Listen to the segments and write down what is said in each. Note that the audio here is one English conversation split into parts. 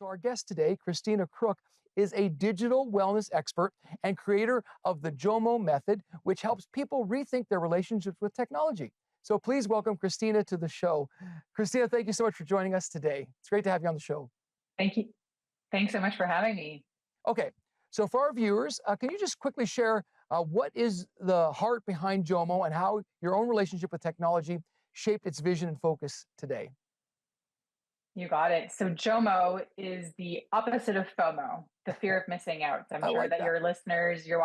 So our guest today, Christina Crook, is a digital wellness expert and creator of the JOMO Method, which helps people rethink their relationships with technology. So please welcome Christina to the show. Christina, thank you so much for joining us today. It's great to have you on the show. Thank you. Thanks so much for having me. Okay, so for our viewers, can you just quickly share what is the heart behind JOMO and how your own relationship with technology shaped its vision and focus today? You got it. So JOMO is the opposite of FOMO, the fear of missing out. I'm I sure like that that. your listeners, your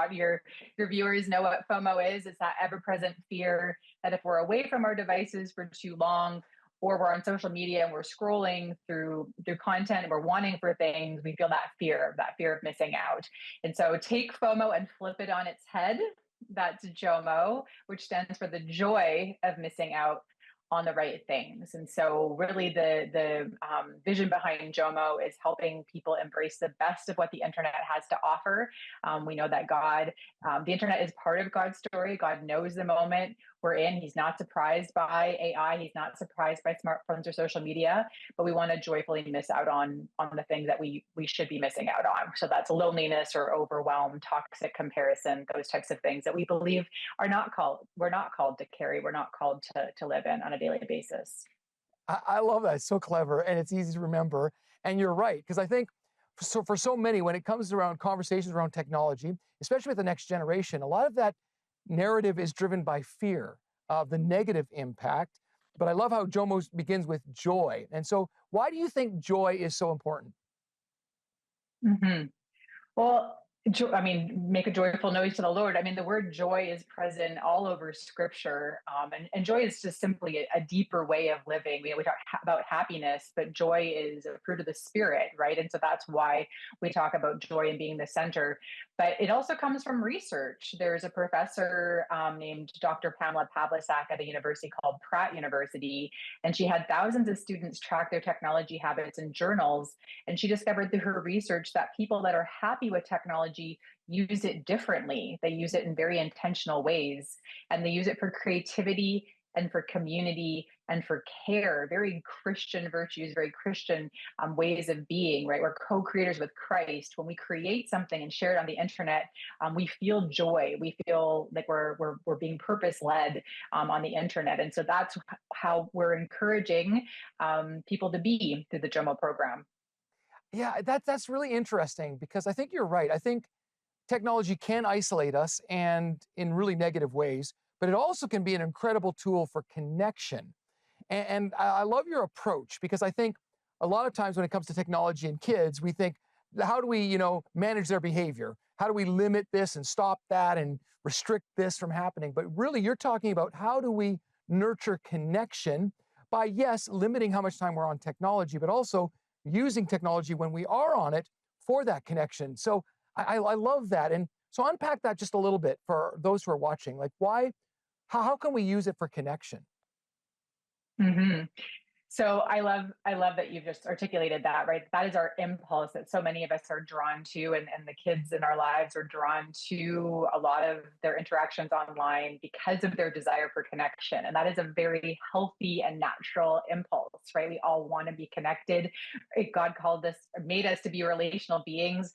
viewers know what FOMO is. It's that ever-present fear that if we're away from our devices for too long, or we're on social media and we're scrolling through content and we're wanting for things, we feel that fear of missing out. And so take FOMO and flip it on its head. That's JOMO, which stands for the joy of missing out on the right things. And so really the vision behind JOMO is helping people embrace the best of what the internet has to offer. We know that the internet is part of God's story. God knows the moment we're in. He's not surprised by AI. He's not surprised by smartphones or social media, but we want to joyfully miss out on the things that we should be missing out on. So that's loneliness or overwhelm, toxic comparison, those types of things that we believe we're not called to carry. We're not called to live in on a daily basis. I love that. It's so clever and it's easy to remember. And you're right, because I think for so many, when it comes around conversations around technology, especially with the next generation, a lot of that narrative is driven by fear of the negative impact. But I love how JOMO begins with joy. And so why do you think joy is so important? Mm-hmm. Well, make a joyful noise to the Lord. I mean, the word joy is present all over Scripture, and joy is just simply a deeper way of living. We talk about happiness, but joy is a fruit of the Spirit, right? And so that's why we talk about joy and being the center. But it also comes from research. There's a professor named Dr. Pamela Pavlicek at a university called Pratt University, and she had thousands of students track their technology habits in journals. And she discovered through her research that people that are happy with technology use it differently. They use it in very intentional ways, and they use it for creativity and for community and for care, very Christian virtues, very Christian ways of being, right? We're co-creators with Christ. When we create something and share it on the internet, we feel joy. We feel like we're being purpose-led on the internet. And so that's how we're encouraging people to be through the JOMO program. Yeah, that's really interesting because I think you're right. I think technology can isolate us and in really negative ways, but it also can be an incredible tool for connection. And I love your approach because I think a lot of times when it comes to technology and kids, we think, how do we, manage their behavior? How do we limit this and stop that and restrict this from happening? But really, you're talking about how do we nurture connection by, yes, limiting how much time we're on technology, but also using technology when we are on it for that connection. So I love that. And so unpack that just a little bit for those who are watching. Like how can we use it for connection? Mm-hmm. So I love that you've just articulated that, right? That is our impulse that so many of us are drawn to, and the kids in our lives are drawn to a lot of their interactions online because of their desire for connection. And that is a very healthy and natural impulse, right? We all want to be connected. God made us to be relational beings,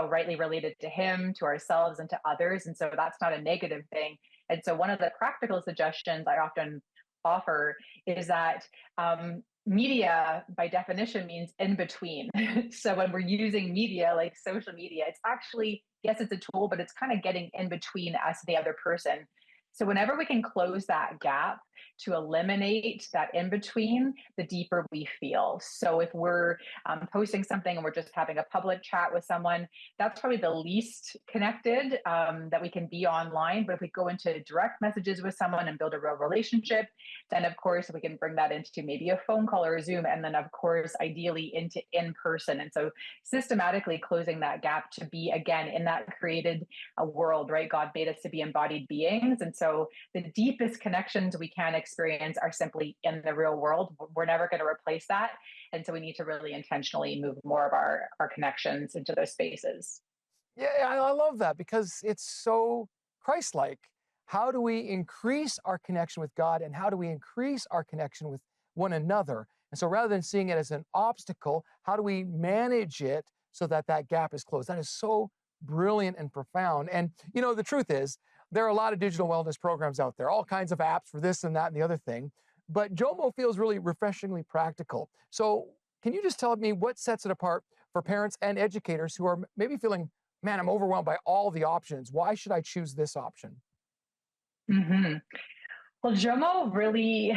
rightly related to Him, to ourselves, and to others. And so that's not a negative thing. And so one of the practical suggestions I often offer is that media by definition means in between. So when we're using media like social media, it's actually, yes, it's a tool, but it's kind of getting in between us and the other person. So whenever we can close that gap to eliminate that in between, the deeper we feel. So if we're posting something and we're just having a public chat with someone, that's probably the least connected that we can be online. But if we go into direct messages with someone and build a real relationship, then of course we can bring that into maybe a phone call or a Zoom, and then of course ideally into in person. And so systematically closing that gap to be again in that created world, right? God made us to be embodied beings, and so the deepest connections we can experience are simply in the real world. We're never going to replace that, and so we need to really intentionally move more of our connections into those spaces. Yeah, I love that because it's so Christ-like. How do we increase our connection with God and how do we increase our connection with one another? And so rather than seeing it as an obstacle, how do we manage it so that that gap is closed? That is so brilliant and profound. And, the truth is, there are a lot of digital wellness programs out there, all kinds of apps for this and that and the other thing. But JOMO feels really refreshingly practical. So, can you just tell me what sets it apart for parents and educators who are maybe feeling, man, I'm overwhelmed by all the options. Why should I choose this option? hmm Well, JOMO really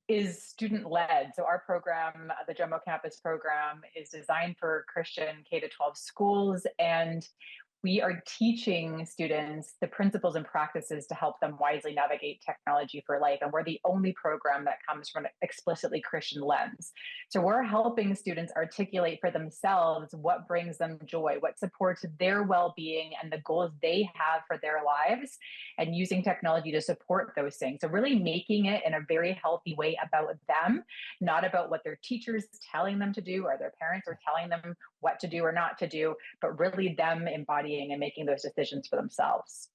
is student led. So our program, the JOMO Campus program, is designed for Christian K to 12 schools, and we are teaching students the principles and practices to help them wisely navigate technology for life. And we're the only program that comes from an explicitly Christian lens. So we're helping students articulate for themselves what brings them joy, what supports their well being, and the goals they have for their lives, and using technology to support those things. So, really making it in a very healthy way about them, not about what their teachers telling them to do or their parents are telling them what to do or not to do, but really them embodying and making those decisions for themselves.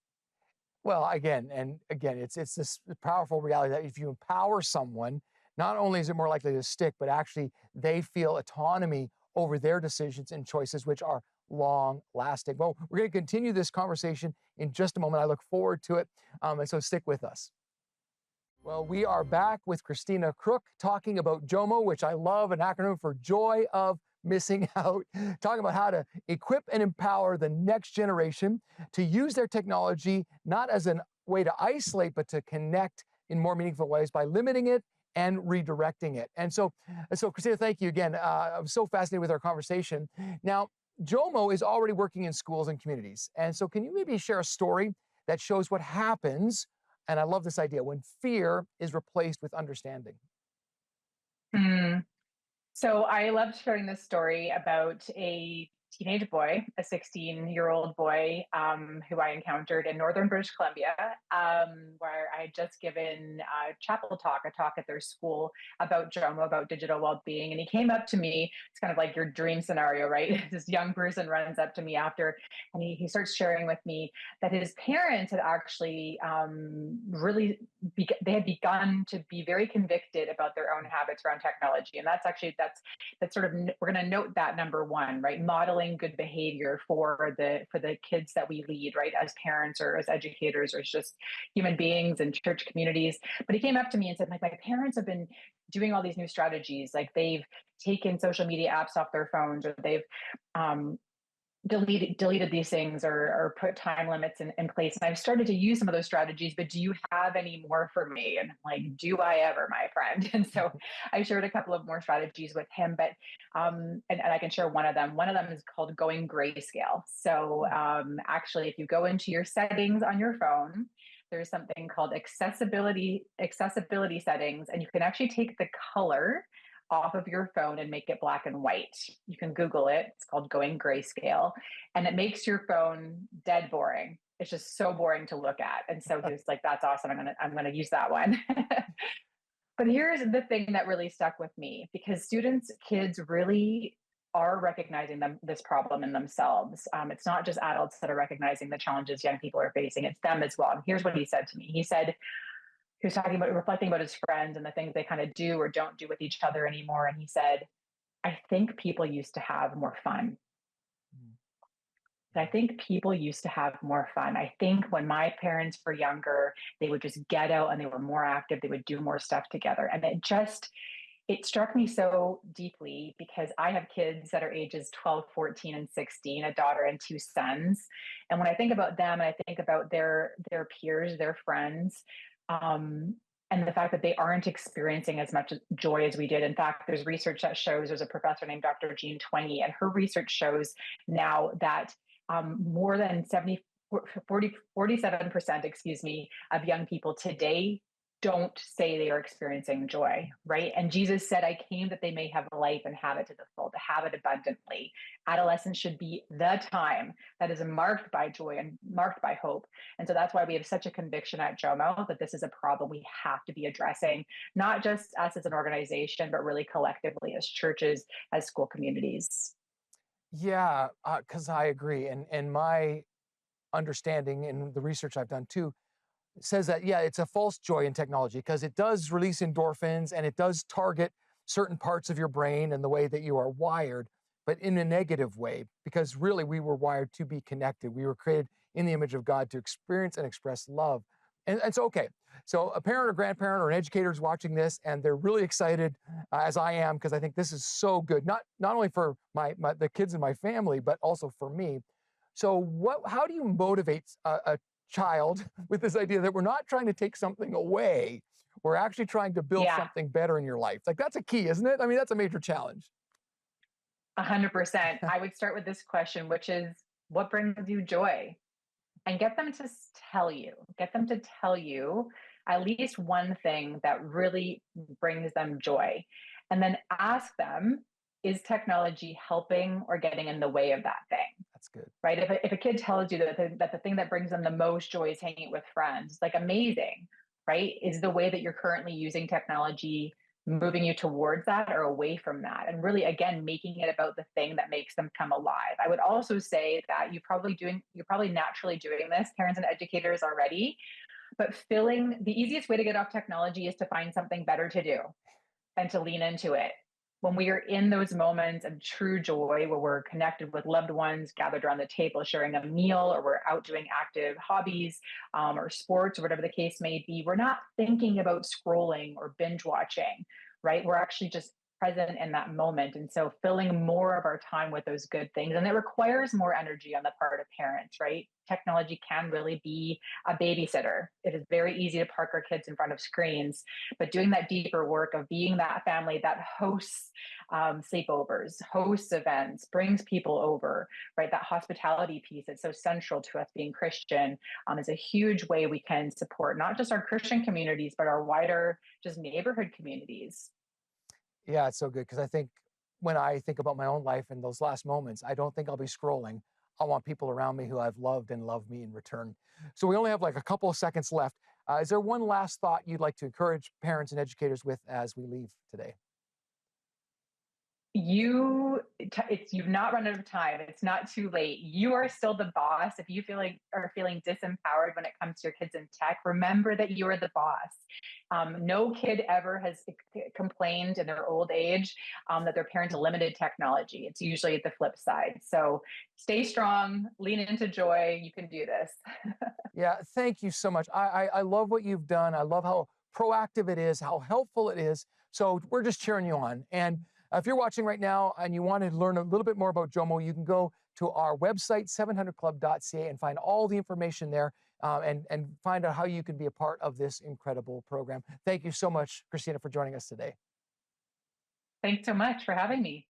Well, again, it's this powerful reality that if you empower someone, not only is it more likely to stick, but actually they feel autonomy over their decisions and choices, which are long lasting. Well, we're going to continue this conversation in just a moment. I look forward to it. And so stick with us. Well, we are back with Christina Crook talking about JOMO, which I love, an acronym for Joy of Missing Out, talking about how to equip and empower the next generation to use their technology not as a way to isolate, but to connect in more meaningful ways by limiting it and redirecting it. And so Christina, thank you again. I'm so fascinated with our conversation. Now, JOMO is already working in schools and communities. And so can you maybe share a story that shows what happens, and I love this idea, when fear is replaced with understanding? Mm. So I loved sharing this story about a teenage boy, a 16-year-old boy who I encountered in northern British Columbia, where I had just given a chapel talk, a talk at their school about JOMO, about digital well-being. And he came up to me. It's kind of like your dream scenario, right? This young person runs up to me after, and he starts sharing with me that his parents had actually they had begun to be very convicted about their own habits around technology. And that's sort of, we're going to note that number one, right? Modeling good behavior for the kids that we lead, right? As parents or as educators or as just human beings and church communities. But he came up to me and said, like, my parents have been doing all these new strategies. Like, they've taken social media apps off their phones, or they've um, deleted these things, or put time limits in place. And I've started to use some of those strategies, but do you have any more for me? And I'm like, do I ever, my friend? And so I shared a couple of more strategies with him, but and I can share one of them. One of them is called going grayscale. So actually, if you go into your settings on your phone, there's something called accessibility settings, and you can actually take the color off of your phone and make it black and white. You can Google it. It's called going grayscale, and it makes your phone dead boring. It's just so boring to look at. And so he was like, "That's awesome. I'm gonna use that one." But here's the thing that really stuck with me, because kids really are recognizing this problem in themselves. It's not just adults that are recognizing the challenges young people are facing; it's them as well. And here's what he said to me. He was talking about reflecting about his friends and the things they kind of do or don't do with each other anymore. And he said, I think people used to have more fun. I think people used to have more fun. I think when my parents were younger, they would just get out and they were more active. They would do more stuff together. And it struck me so deeply, because I have kids that are ages 12, 14, and 16, a daughter and two sons. And when I think about them, and I think about their peers, their friends, and the fact that they aren't experiencing as much joy as we did. In fact, there's research that shows, there's a professor named Dr. Jean Twenge, and her research shows now that more than 47%, excuse me, of young people today don't say they are experiencing joy, right? And Jesus said, I came that they may have life and have it to the full, to have it abundantly. Adolescence should be the time that is marked by joy and marked by hope. And so that's why we have such a conviction at JOMO that this is a problem we have to be addressing, not just us as an organization, but really collectively as churches, as school communities. Yeah, because I agree. And my understanding and the research I've done too says that, yeah, it's a false joy in technology because it does release endorphins and it does target certain parts of your brain and the way that you are wired, but in a negative way, because really we were wired to be connected. We were created in the image of God to experience and express love. And so, okay, so a parent or grandparent or an educator is watching this and they're really excited, as I am, because I think this is so good, not only for the kids in my family, but also for me. So how do you motivate a child with this idea that we're not trying to take something away, we're actually trying to build Yeah, something better in your life? Like, that's a key, isn't it? I mean, that's a major challenge. 100%. I would start with this question, which is, what brings you joy? And get them to get them to tell you at least one thing that really brings them joy. And then ask them, is technology helping or getting in the way of that thing? That's good. Right? If a kid tells you that the thing that brings them the most joy is hanging with friends, like amazing, right? Is the way that you're currently using technology moving you towards that or away from that? And really, again, making it about the thing that makes them come alive. I would also say that you're probably naturally doing this, parents and educators already, but filling the easiest way to get off technology is to find something better to do and to lean into it. When we are in those moments of true joy, where we're connected with loved ones, gathered around the table, sharing a meal, or we're out doing active hobbies or sports, or whatever the case may be, we're not thinking about scrolling or binge watching, right? We're actually just present in that moment. And so filling more of our time with those good things. And it requires more energy on the part of parents, right? Technology can really be a babysitter. It is very easy to park our kids in front of screens, but doing that deeper work of being that family that hosts sleepovers, hosts events, brings people over, right? That hospitality piece that's so central to us being Christian is a huge way we can support not just our Christian communities, but our wider just neighborhood communities. Yeah, it's so good because I think when I think about my own life in those last moments, I don't think I'll be scrolling. I want people around me who I've loved and love me in return. So we only have like a couple of seconds left. Is there one last thought you'd like to encourage parents and educators with as we leave today? You've not run out of time. It's not too late. You are still the boss. If you are feeling disempowered when it comes to your kids in tech, remember that you are the boss. No kid ever has complained in their old age that their parents limited technology. It's usually at the flip side. So stay strong, lean into joy. You can do this. Yeah, thank you so much. I love what you've done. I love how proactive it is, how helpful it is. So we're just cheering you on. And if you're watching right now and you want to learn a little bit more about JOMO, you can go to our website, 700club.ca, and find all the information there, and find out how you can be a part of this incredible program. Thank you so much, Christina, for joining us today. Thanks so much for having me.